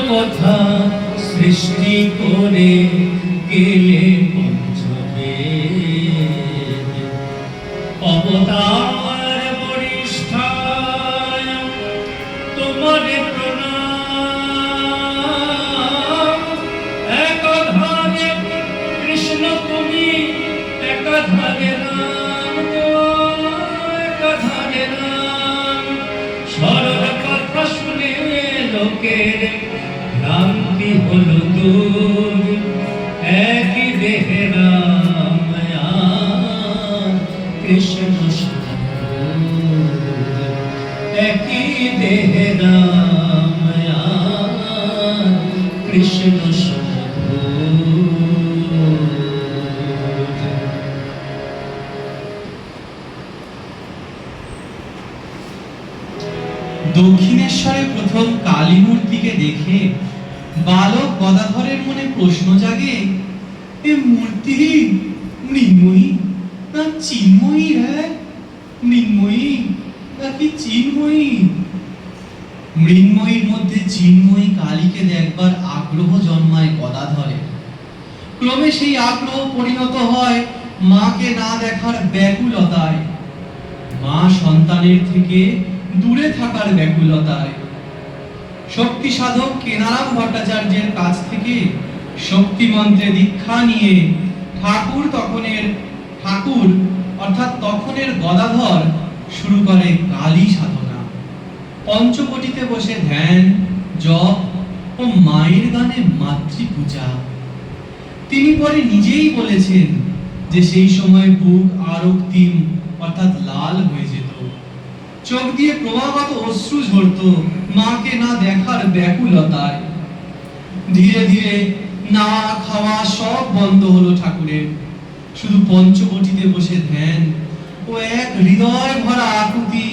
কথা সৃষ্টি করে গেলে পঞ্চবেদ অবতার বরিষ্ঠায় তোমার প্রণাম। একাধারে কৃষ্ণ তুমি, একাধারে রাম, একাধারে রাম। সরল কথা শুনে লোকের ভ্রান্তি হলো দূর। একই দেহে রাম আর কৃষ্ণ একই দেহে রাম আর কৃষ্ণ দক্ষিণেশ্বরে প্রথম কালী মূর্তিকে দেখে বালক গদাধরের মনে প্রশ্ন জাগে, এ মূর্তি মৃন্ময়ী না চিন্ময়ী? মৃন্ময়ী নাকি চিন্ময়ী? মৃন্ময়ীর মধ্যে চিন্ময়ী কালীকে দেখবার আগ্রহ জন্মায় গদাধরে। ক্রমে সেই আগ্রহ পরিণত হয় মাকে না দেখার ব্যাকুলতায়, মা সন্তানের থেকে দূরে থাকার ব্যাকুলতায়। শক্তি সাধক কেনারাম ভট্টাচার্যের কাছ থেকে শক্তি মন্ত্রে দীক্ষা নিয়ে ঠাকুর অর্থাৎ তখনের গদাধর শুরু করে কালী সাধনা। পঞ্চবটিতে বসে ধ্যান, জপ ও মায়ের গানে মাতৃপূজা। তিনি পরে নিজেই বলেছেন যে সেই সময় বুক আরক্তিম অর্থাৎ লাল হয়ে যেত, চোখ দিয়ে ক্রমাগত অশ্রু ঝরত মাকে না দেখার ব্যাকুলতায়। ধীরে ধীরে না খাওয়া সব বন্ধ হলো ঠাকুরের, শুধু পঞ্চবটিতে বসে ধ্যান ও এক হৃদয় ভরা আকুতি,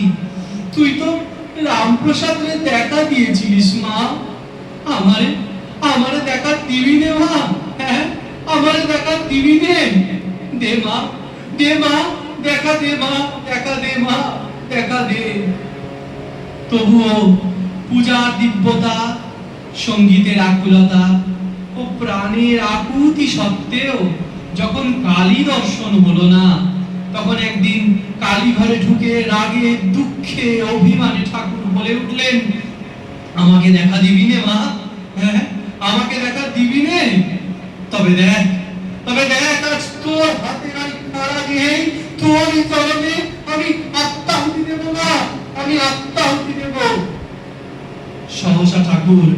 তুই তো রামপ্রসাদের দেখা দিয়েছিলিস মা, আমারে দেখা দিবি নে মা? হ্যাঁ, আমারে দেখা দিবি নে? দে মা, দে মা, দেখা দে মা, দেখা দে মা, দেখা দে। তবুও পূজার দিব্যতা, সঙ্গীতের আকুলতা ও প্রাণের আকুতি সত্ত্বেও যখন কালী দর্শন হলো না, তখন একদিন কালী ঘরে ঢুকে রাগে দুঃখে অভিমানে ঠাকুর বলে উঠলেন, আমাকে দেখা দিবি নে মা? হ্যাঁ, আমাকে দেখা দিবি নে? তবে দেখ আজ তোর হাতে আমি খাড়া দিয়ে তোরই চরণে আমি আত্মাহুতি দেব না, আমি আত্মাহুতি দেব। সহসা ঠাকুর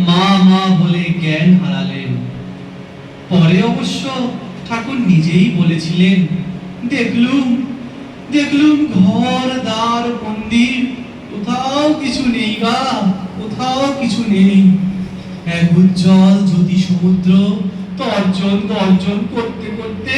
মা মা বলে জ্ঞান হারালেন। পরে অবশ্য ঠাকুর নিজেই বলেছিলেন, দেখলুম ঘর দ্বার মন্দির কোথাও কিছু নেই গা, কোথাও কিছু নেই। এক উজ্জ্বল জ্যোতি সমুদ্র তর্জন গর্জন করতে করতে